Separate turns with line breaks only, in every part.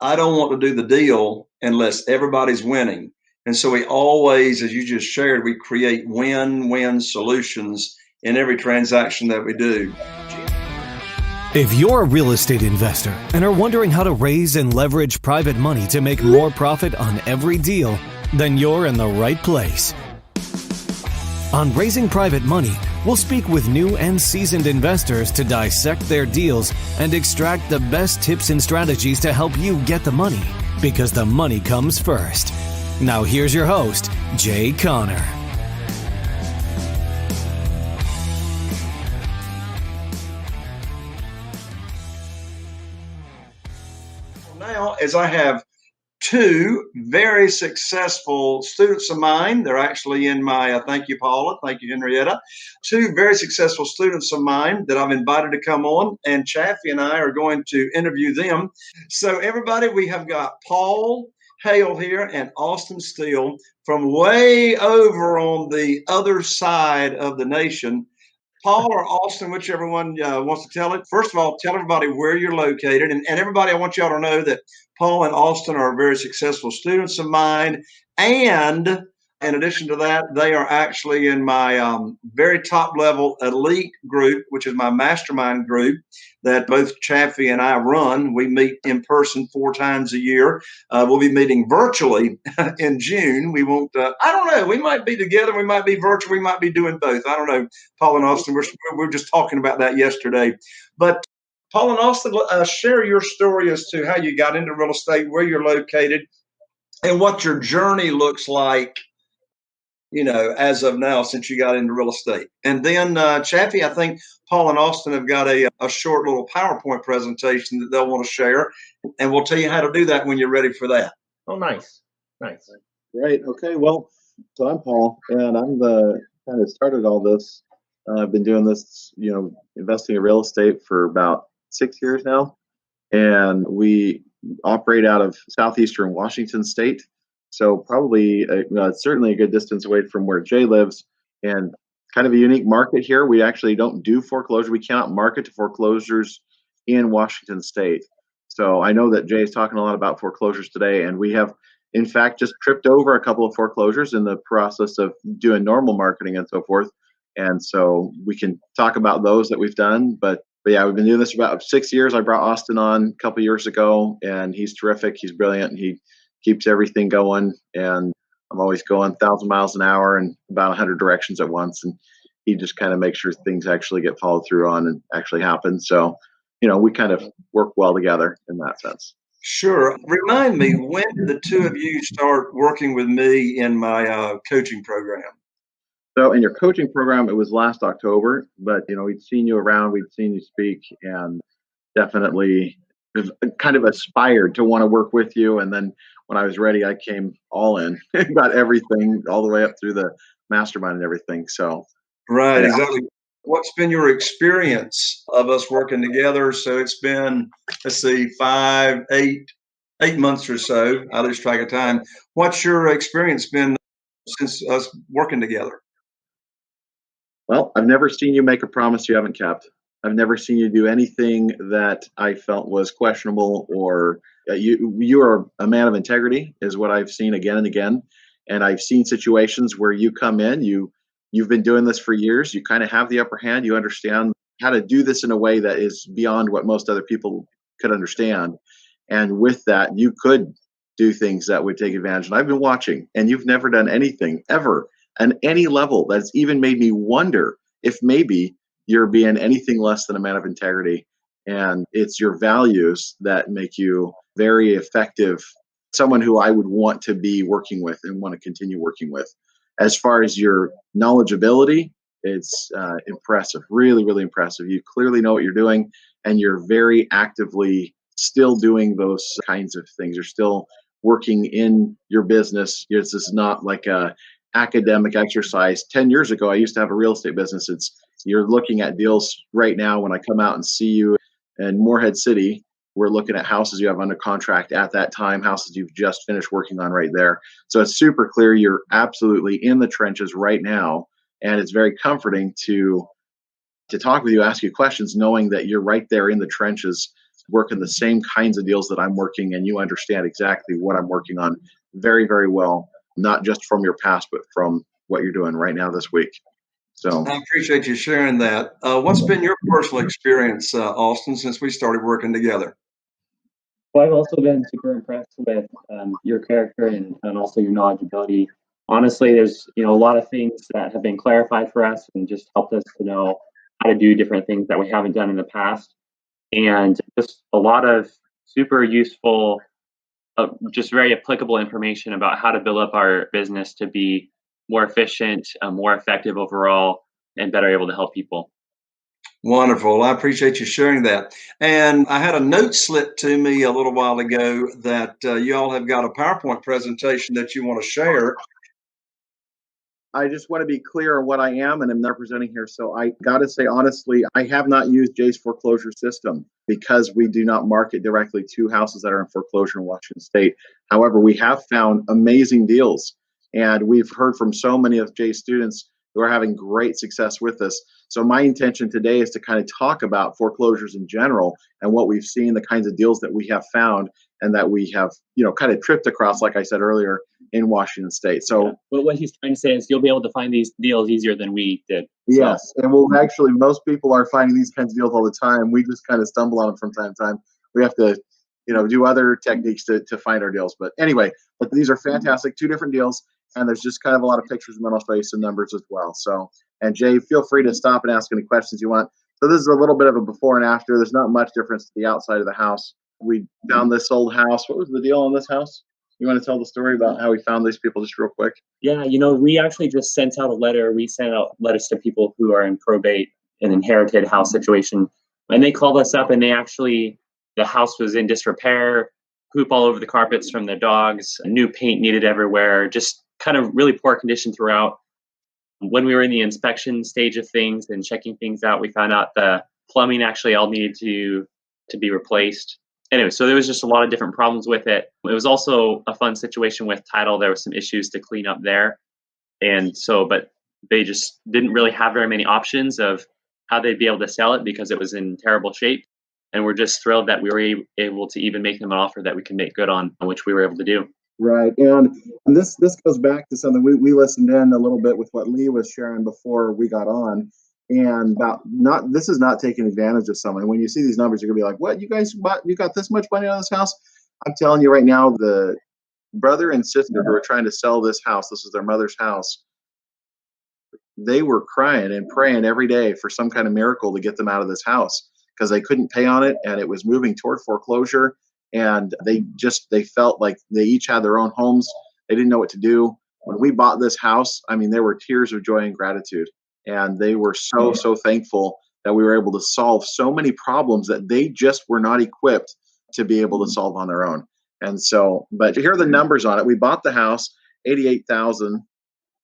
I don't want to do the deal unless everybody's winning. And so we always, as you just shared, we create win-win solutions in every transaction that we do.
If you're a real estate investor and are wondering how to raise and leverage private money to make more profit on every deal, then you're in the right place. On Raising Private Money, we'll speak with new and seasoned investors to dissect their deals and extract the best tips and strategies to help you get the money, because the money comes first. Now here's your host, Jay Connor.
Now, as I have two very successful students of mine, they're actually in my, thank you, Paula, thank you, Henrietta, two very successful students of mine that I've invited to come on, and Chaffee and I are going to interview them. So everybody, we have got Paul, Hale here, and Austin Steele from way over on the other side of the nation. Paul or Austin, whichever one wants to tell it. First of all, tell everybody where you're located. And everybody, I want y'all to know that Paul and Austin are very successful students of mine. And in addition to that, they are actually in my very top level elite group, which is my mastermind group that both Chaffee and I run. We meet in person 4 times a year. We'll be meeting virtually in June. We won't, I don't know, we might be together. We might be virtual. We might be doing both. I don't know. Paul and Austin, we're just talking about that yesterday. But Paul and Austin, share your story as to how you got into real estate, where you're located, and what your journey looks like, you know, as of now, since you got into real estate. And then Chaffee, I think Paul and Austin have got a short little PowerPoint presentation that they'll want to share. And we'll tell you how to do that when you're ready for that.
Oh, nice. Nice.
Great. Okay. Well, so I'm Paul, and I'm the kind of started all this. I've been doing this, investing in real estate for about 6 years now. And we operate out of southeastern Washington State. So probably certainly a good distance away from where Jay lives, and kind of a unique market here. We actually don't do foreclosure. We cannot market to foreclosures in Washington State. So I know that Jay is talking a lot about foreclosures today, and we have, in fact, just tripped over a couple of foreclosures in the process of doing normal marketing and so forth. And so we can talk about those that we've done. But yeah, we've been doing this for about 6 years. I brought Austin on a couple of years ago, and he's terrific. He's brilliant. He keeps everything going, and I'm always going 1,000 miles an hour and about 100 directions at once, and he just kind of makes sure things actually get followed through on and actually happen. So, we kind of work well together in that sense.
Sure. Remind me, when did the two of you start working with me in my coaching program?
So in your coaching program, it was last October, but we'd seen you around, we'd seen you speak, and definitely kind of aspired to want to work with you. And then when I was ready, I came all in, got everything all the way up through the mastermind and everything. So,
right,
yeah.
Exactly. What's been your experience of us working together? So it's been, let's see, 8 months or so. I lose track of time. What's your experience been since us working together?
Well, I've never seen you make a promise you haven't kept. I've never seen you do anything that I felt was questionable, or you are a man of integrity, is what I've seen again and again. And I've seen situations where you come in, you've been doing this for years, you kind of have the upper hand, you understand how to do this in a way that is beyond what most other people could understand. And with that, you could do things that would take advantage. And I've been watching, and you've never done anything ever on any level that's even made me wonder if maybe you're being anything less than a man of integrity. And it's your values that make you very effective, someone who I would want to be working with and want to continue working with. As far as your knowledgeability, it's impressive, really, really impressive. You clearly know what you're doing, and you're very actively still doing those kinds of things. You're still working in your business. This is not like a academic exercise. 10 years ago, I used to have a real estate business. You're looking at deals right now. When I come out and see you in Morehead City, we're looking at houses you have under contract at that time, houses you've just finished working on right there. So it's super clear you're absolutely in the trenches right now. And it's very comforting to talk with you, ask you questions, knowing that you're right there in the trenches working the same kinds of deals that I'm working, and you understand exactly what I'm working on very, very well, not just from your past, but from what you're doing right now this week. So
I appreciate you sharing that. What's been your personal experience, Austin, since we started working together?
Well, I've also been super impressed with your character and also your knowledgeability. Honestly, there's a lot of things that have been clarified for us and just helped us to know how to do different things that we haven't done in the past, and just a lot of super useful, just very applicable information about how to build up our business to be more efficient, more effective overall, and better able to help people.
Wonderful. I appreciate you sharing that. And I had a note slipped to me a little while ago that you all have got a PowerPoint presentation that you want to share.
I just want to be clear on what I am and am representing here. So I got to say, honestly, I have not used Jay's foreclosure system because we do not market directly to houses that are in foreclosure in Washington State. However, we have found amazing deals, and we've heard from so many of Jay's students who are having great success with this. So my intention today is to kind of talk about foreclosures in general and what we've seen, the kinds of deals that we have found and that we have, kind of tripped across, like I said earlier, in Washington State. So
yeah. But what he's trying to say is you'll be able to find these deals easier than we did.
Yes, and most people are finding these kinds of deals all the time. We just kind of stumble on them from time to time. We have to, do other techniques to find our deals. But anyway, these are fantastic, 2 different deals, and there's just kind of a lot of pictures, and then I'll show you some numbers as well. So, and Jay, feel free to stop and ask any questions you want. So this is a little bit of a before and after. There's not much difference to the outside of the house. We found this old house. What was the deal on this house? You want to tell the story about how we found these people just real quick?
Yeah, we actually just sent out a letter. We sent out letters to people who are in probate and inherited house situation. And they called us up, and the house was in disrepair, poop all over the carpets from the dogs, new paint needed everywhere, just kind of really poor condition throughout. When we were in the inspection stage of things and checking things out, we found out the plumbing actually all needed to be replaced. Anyway, so there was just a lot of different problems with it. It was also a fun situation with title. There were some issues to clean up there. And so, but they just didn't really have very many options of how they'd be able to sell it because it was in terrible shape. And we're just thrilled that we were able to even make them an offer that we can make good on, which we were able to do.
Right. And this goes back to something we listened in a little bit with what Lee was sharing before we got on. And this is not taking advantage of someone. When you see these numbers, you're gonna be like, "What? You guys got this much money on this house?" I'm telling you right now, the brother and sister who are trying to sell this house, this is their mother's house, they were crying and praying every day for some kind of miracle to get them out of this house because they couldn't pay on it and it was moving toward foreclosure. And they felt like they each had their own homes. They didn't know what to do. When we bought this house, I mean, there were tears of joy and gratitude. And they were so thankful that we were able to solve so many problems that they just were not equipped to be able to solve on their own. And so, but here are the numbers on it. We bought the house, $88,000,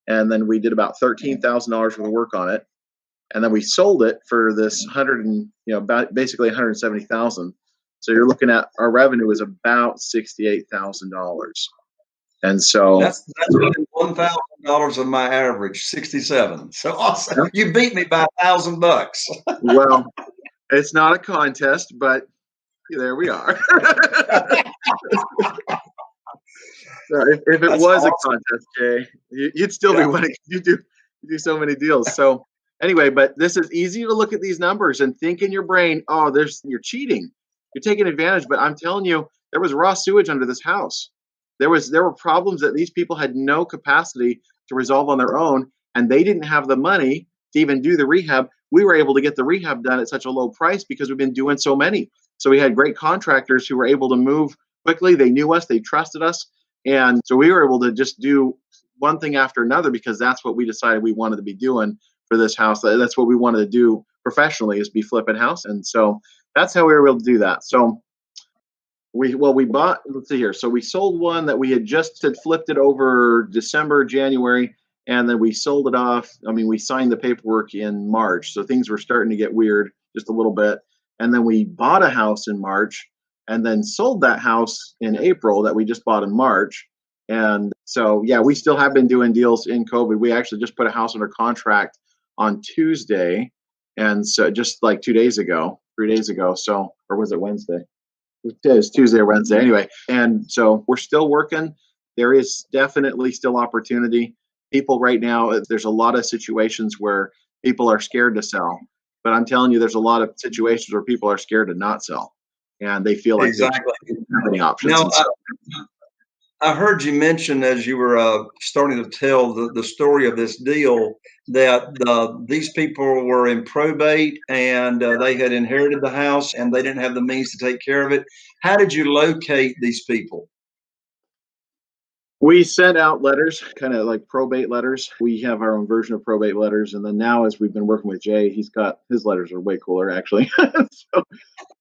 and then we did about $13,000 worth of work on it. And then we sold it for this basically $170,000. So you're looking at our revenue is about $68,000. And so
that's within $1,000 of my average, 67. So awesome! You beat me by $1,000.
Well, it's not a contest, but there we are. So if it was awesome. A contest, Jay, you'd still be winning. You do so many deals. So anyway, but this is easy to look at these numbers and think in your brain, oh, you're cheating, you're taking advantage. But I'm telling you, there was raw sewage under this house. There were problems that these people had no capacity to resolve on their own, and they didn't have the money to even do the rehab. We were able to get the rehab done at such a low price because we've been doing so many. So we had great contractors who were able to move quickly. They knew us, they trusted us. And so we were able to just do one thing after another because that's what we decided we wanted to be doing for this house. That's what we wanted to do professionally, is be flipping house. And so that's how we were able to do that. So we bought, let's see here. So we sold one that we had flipped it over December, January, and then we sold it off. I mean, we signed the paperwork in March. So things were starting to get weird just a little bit. And then we bought a house in March and then sold that house in April that we just bought in March. And so, yeah, we still have been doing deals in COVID. We actually just put a house under contract on Tuesday. And so just like 3 days ago. So, or was it Wednesday? It's Tuesday or Wednesday anyway. And so we're still working. There is definitely still opportunity. People right now, there's a lot of situations where people are scared to sell. But I'm telling you, there's a lot of situations where people are scared to not sell. And they feel like they
Exactly.
don't have any options.
Now,
And so,
I heard you mention as you were starting to tell the story of this deal that these people were in probate and they had inherited the house and they didn't have the means to take care of it. How did you locate these people?
we sent out letters, kind of like probate letters. We have our own version of probate letters. And then now, as we've been working with Jay, he's got his letters are way cooler, actually. So,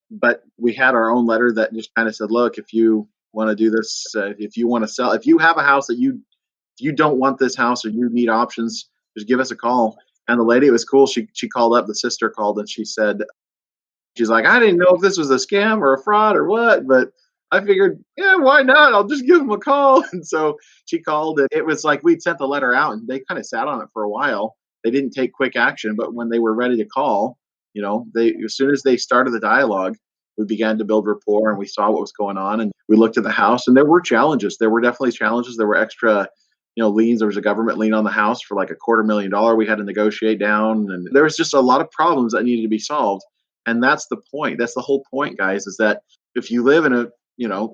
but we had our own letter that just kind of said, look, if you want to do this, if you want to sell, if you have a house that you don't want this house or you need options, just give us a call. And the lady, it was cool. She called up, the sister called, and she said, she's like, I didn't know if this was a scam or a fraud or what, but I figured, yeah, why not? I'll just give them a call. And so she called, and it was like we'd sent the letter out and they kind of sat on it for a while. They didn't take quick action, but when they were ready to call, they, as soon as they started the dialogue, we began to build rapport and we saw what was going on and we looked at the house and there were challenges. There were definitely challenges. There were extra, liens. There was a government lien on the house for like $250,000 we had to negotiate down. And there was just a lot of problems that needed to be solved. And that's the point. That's the whole point, guys, is that if you live in a,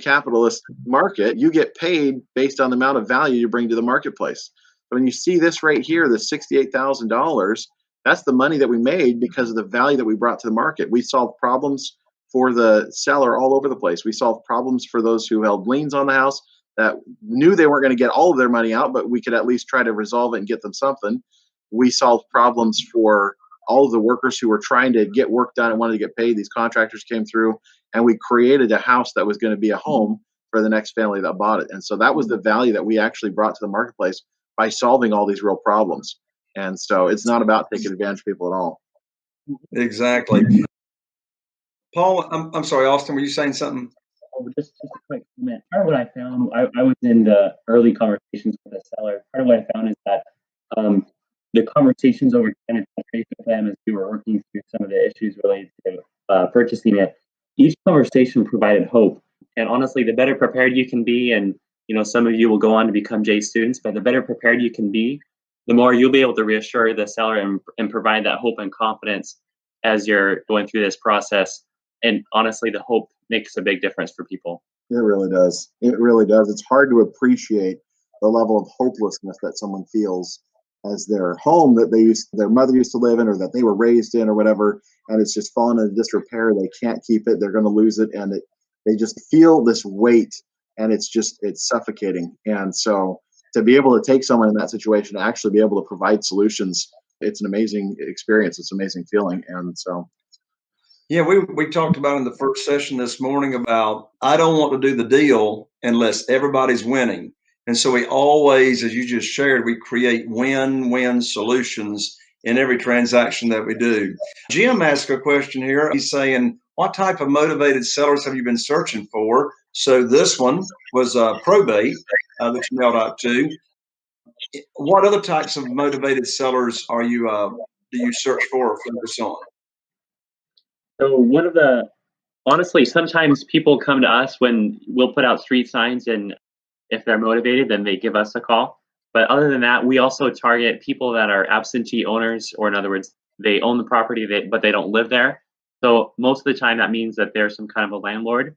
capitalist market, you get paid based on the amount of value you bring to the marketplace. But when you see this right here, the $68,000, that's the money that we made because of the value that we brought to the market. We solved problems for the seller all over the place. We solved problems for those who held liens on the house that knew they weren't going to get all of their money out, but we could at least try to resolve it and get them something. We solved problems for all of the workers who were trying to get work done and wanted to get paid. These contractors came through and we created a house that was going to be a home for the next family that bought it. And so that was the value that we actually brought to the marketplace by solving all these real problems. And so it's not about taking advantage of people at all.
Exactly. Paul, I'm sorry, Austin, were you saying something?
Oh, just a quick comment. Part of what I found, I was in the early conversations with the seller. Part of what I found is that the conversations over tenant penetration with them as we were working through some of the issues related to purchasing it, each conversation provided hope. And honestly, the better prepared you can be, and some of you will go on to become J students, but the better prepared you can be, the more you'll be able to reassure the seller and provide that hope and confidence as you're going through this process. And honestly, the hope makes a big difference for people.
It really does. It really does. It's hard to appreciate the level of hopelessness that someone feels as their home that their mother used to live in or that they were raised in or whatever, and it's just fallen into disrepair. They can't keep it. They're going to lose it, and they just feel this weight, and it's suffocating. And so to be able to take someone in that situation, to actually be able to provide solutions, it's an amazing experience. It's an amazing feeling. And so.
Yeah, we talked about in the first session this morning about I don't want to do the deal unless everybody's winning. And so we always, as you just shared, we create win-win solutions in every transaction that we do. Jim asked a question here. He's saying, what type of motivated sellers have you been searching for? So this one was probate that you mailed out to. What other types of motivated sellers are you do you search for or focus on?
So honestly, sometimes people come to us when we'll put out street signs, and if they're motivated, then they give us a call. But other than that, we also target people that are absentee owners, or in other words, they own the property, but they don't live there. So most of the time, that means that they're some kind of a landlord.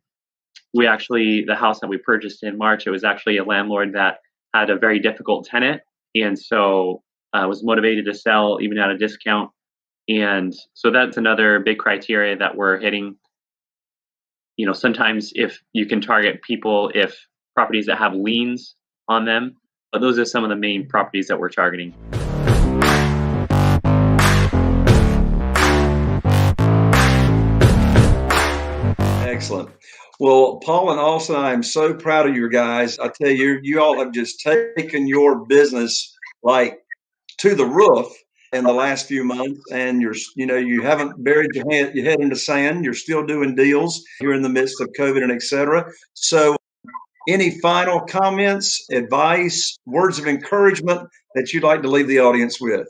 The house that we purchased in March, it was actually a landlord that had a very difficult tenant, and so was motivated to sell even at a discount. And so that's another big criteria that we're hitting. Sometimes if you can target people, if properties that have liens on them, but those are some of the main properties that we're targeting.
Excellent. Well, Paul and Austin, I am so proud of you guys. I tell you, you all have just taken your business like to the roof in the last few months, and you haven't buried your head in the sand. You're still doing deals here in the midst of COVID and et cetera. So any final comments, advice, words of encouragement that you'd like to leave the audience with?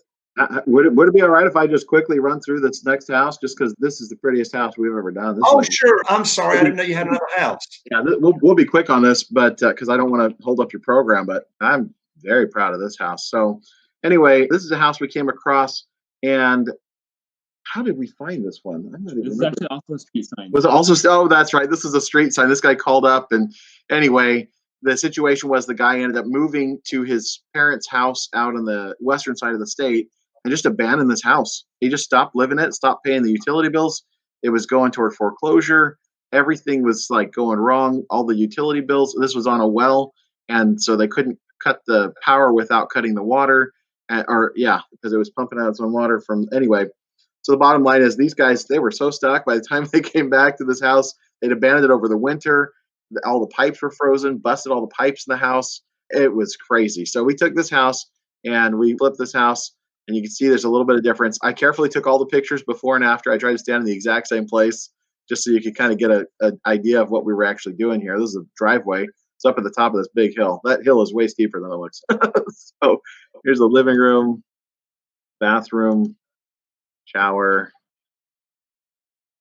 Would it be all right if I just quickly run through this next house, just because this is the prettiest house we've ever done? This is
Oh,
like,
sure. I'm sorry. I didn't know you had another house.
yeah, we'll be quick on this, but because I don't want to hold up your program, but I'm very proud of this house. So anyway, this is a house we came across, and how did we find this one? I'm not even
This is
remember.
actually also a street sign.
Was it also? Oh, that's right. This is a street sign. This guy called up, and anyway, the situation was the guy ended up moving to his parents' house out on the western side of the state and just abandoned this house. He just stopped living it, stopped paying the utility bills. It was going toward foreclosure. Everything was like going wrong. All the utility bills. This was on a well, and so they couldn't cut the power without cutting the water, because it was pumping out its own water from anyway. So the bottom line is these guys, they were so stuck. By the time they came back to this house, they'd abandoned it over the winter. All the pipes were frozen, busted all the pipes in the house. It was crazy. So we took this house and we flipped this house, and you can see there's a little bit of difference. I carefully took all the pictures before and after. I tried to stand in the exact same place just so you could kind of get an idea of what we were actually doing here. This is a driveway. It's up at the top of this big hill. That hill is way steeper than it looks. So here's the living room, bathroom, shower,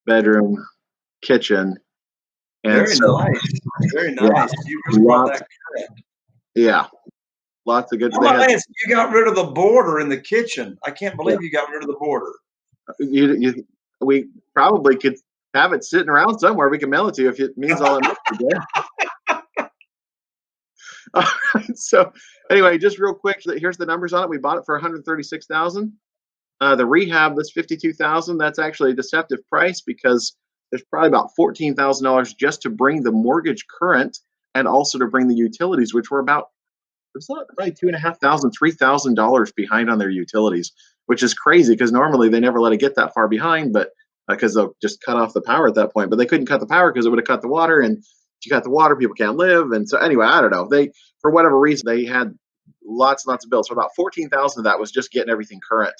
bedroom, kitchen. And
Very nice. Very nice. You really brought that correct.
Yeah. Lots of good.
You got rid of the border in the kitchen. I can't believe you got rid of the border.
We probably could have it sitting around somewhere. We can mail it to you if it means all it makes to do. All right. So anyway, just real quick, here's the numbers on it. We bought it for $136,000. The rehab, that's $52,000. That's actually a deceptive price because there's probably about $14,000 just to bring the mortgage current and also to bring the utilities, which were about probably $2,500, $3,000 behind on their utilities, which is crazy because normally they never let it get that far behind, but because they'll just cut off the power at that point. But they couldn't cut the power because it would have cut the water, and if you cut the water, people can't live. And so anyway, I don't know. They, for whatever reason, they had lots and lots of bills. So about $14,000 of that was just getting everything current.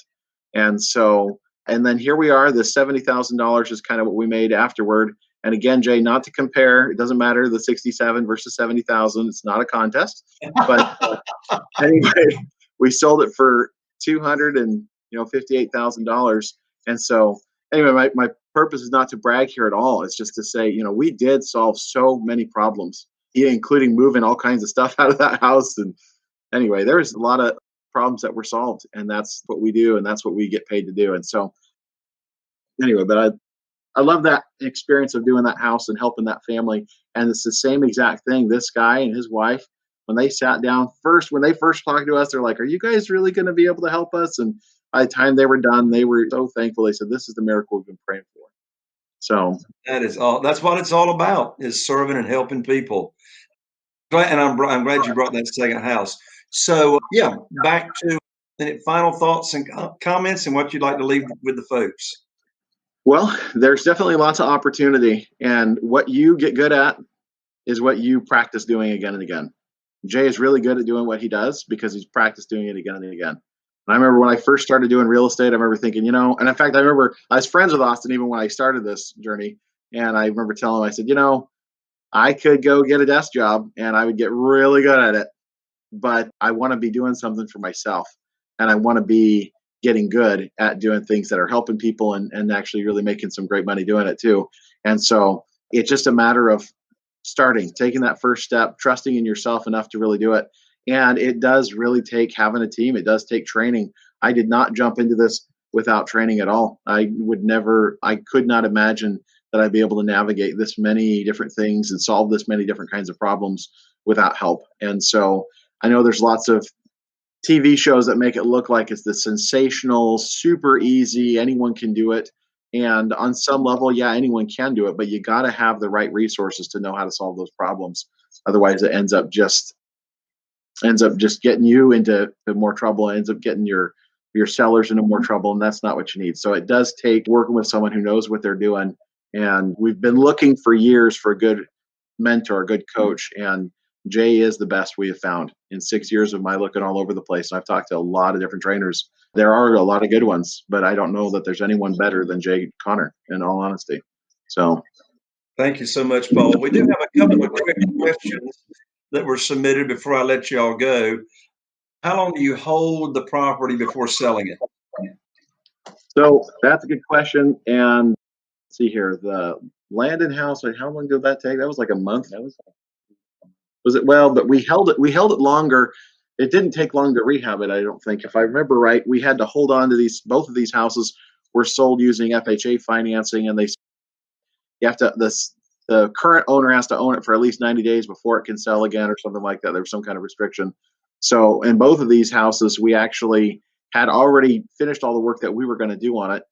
And so, and then here we are, the $70,000 is kind of what we made afterward. And again, Jay, not to compare, it doesn't matter the 67 versus 70,000. It's not a contest. But anyway, we sold it for $258,000. And so anyway, my purpose is not to brag here at all. It's just to say, we did solve so many problems, including moving all kinds of stuff out of that house. And anyway, there was a lot of problems that were solved, and that's what we do, and that's what we get paid to do. And so anyway, but I love that experience of doing that house and helping that family. And it's the same exact thing. This guy and his wife, when they sat down when they first talked to us, they're like, are you guys really going to be able to help us? And by the time they were done, they were so thankful. They said, this is the miracle we've been praying for. So
that's what it's all about, is serving and helping people. And I'm glad you brought that second house. So yeah, back to any final thoughts and comments and what you'd like to leave with the folks.
Well, there's definitely lots of opportunity, and what you get good at is what you practice doing again and again. Jay is really good at doing what he does because he's practiced doing it again and again. And I remember when I first started doing real estate, I remember thinking, and in fact, I remember I was friends with Austin even when I started this journey. And I remember telling him, I said, I could go get a desk job and I would get really good at it, but I want to be doing something for myself. And I want to be getting good at doing things that are helping people and actually really making some great money doing it too. And so it's just a matter of taking that first step, trusting in yourself enough to really do it. And it does really take having a team. It does take training. I did not jump into this without training at all. I could not imagine that I'd be able to navigate this many different things and solve this many different kinds of problems without help. And so I know there's lots of TV shows that make it look like it's the sensational, super easy, anyone can do it. And on some level, yeah, anyone can do it, but you got to have the right resources to know how to solve those problems. Otherwise, it ends up just getting you into more trouble. It ends up getting your sellers into more trouble, and that's not what you need. So it does take working with someone who knows what they're doing. And we've been looking for years for a good mentor, a good coach, and Jay is the best we have found in 6 years of my looking all over the place. And I've talked to a lot of different trainers. There are a lot of good ones, but I don't know that there's anyone better than Jay Connor, in all honesty. So
thank you so much, Paul. We do have a couple of quick questions that were submitted before I let you all go. How long do you hold the property before selling it?
So that's a good question. And let's see here, the land and house, like, how long did that take? That was like a month. Was it? Well, but we held it longer. It didn't take long to rehab it, I don't think. If I remember right, we had to hold on to these. Both of these houses were sold using FHA financing, and you have to, the current owner has to own it for at least 90 days before it can sell again or something like that. There was some kind of restriction. So in both of these houses, we actually had already finished all the work that we were going to do on it.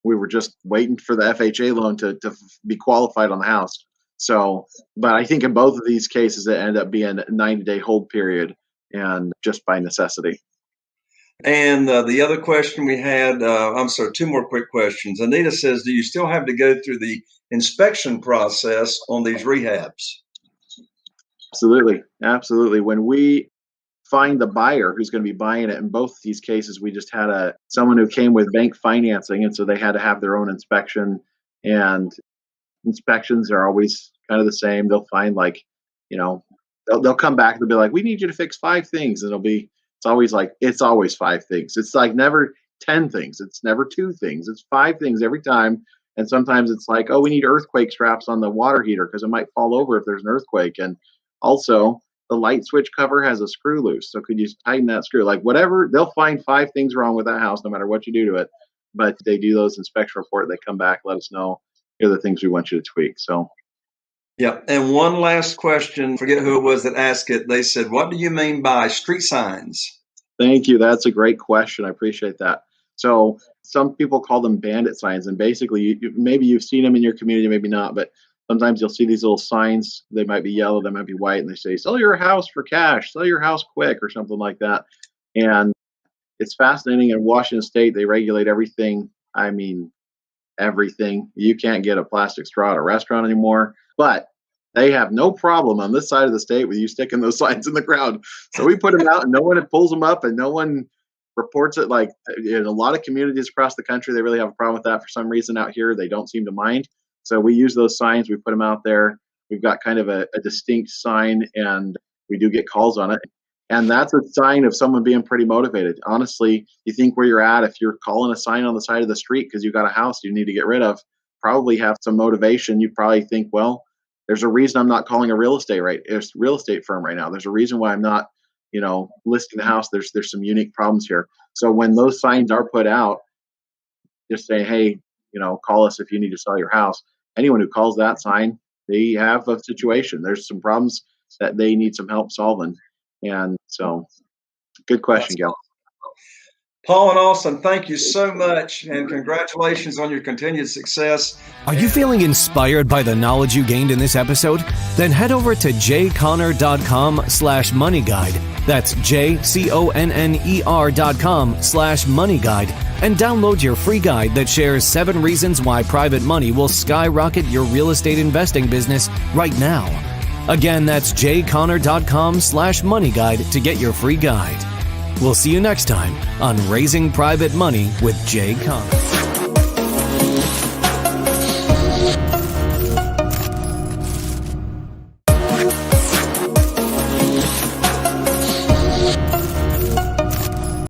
We were just waiting for the FHA loan to be qualified on the house. So, but I think in both of these cases, it ended up being a 90-day hold period, and just by necessity.
And the other question we had, I'm sorry, two more quick questions. Anita says, do you still have to go through the inspection process on these rehabs?
Absolutely. Absolutely. When we find the buyer who's going to be buying it, in both these cases, we just had someone who came with bank financing, and so they had to have their own inspection, and inspections are always kind of the same. They'll find, like, they'll come back and they'll be like, we need you to fix 5 things. And it's always 5 things. It's like never 10 things. It's never 2 things. It's 5 things every time. And sometimes it's like, oh, we need earthquake straps on the water heater because it might fall over if there's an earthquake. And also the light switch cover has a screw loose. So could you tighten that screw? Like, whatever, they'll find 5 things wrong with that house, no matter what you do to it. But they do those inspection report. They come back, let us know, here are the things we want you to tweak. So.
Yeah. And one last question, forget who it was that asked it. They said, what do you mean by street signs?
Thank you. That's a great question. I appreciate that. So some people call them bandit signs. And basically, maybe you've seen them in your community, maybe not. But sometimes you'll see these little signs. They might be yellow, they might be white. And they say, sell your house for cash, sell your house quick, or something like that. And it's fascinating. In Washington State, they regulate everything. I mean, everything. You can't get a plastic straw at a restaurant anymore. But they have no problem on this side of the state with you sticking those signs in the ground. So we put them out, and no one pulls them up, and no one reports it. Like, in a lot of communities across the country, they really have a problem with that. For some reason out here, they don't seem to mind. So we use those signs. We put them out there. We've got kind of a distinct sign, and we do get calls on it. And that's a sign of someone being pretty motivated. Honestly, you think where you're at, if you're calling a sign on the side of the street because you got a house you need to get rid of, probably have some motivation. You probably think, well, there's a reason I'm not calling a real estate firm right now. There's a reason why I'm not, listing the house. There's some unique problems here. So when those signs are put out, just saying, hey, call us if you need to sell your house. Anyone who calls that sign, they have a situation. There's some problems that they need some help solving. And so, good question, Gil.
Paul and Austin, thank you so much, and congratulations on your continued success.
Are you feeling inspired by the knowledge you gained in this episode? Then head over to jconner.com/money guide. That's jconner.com/money guide, and download your free guide that shares 7 reasons why private money will skyrocket your real estate investing business right now. Again, that's jconner.com/money guide to get your free guide. We'll see you next time on Raising Private Money with Jay Conner.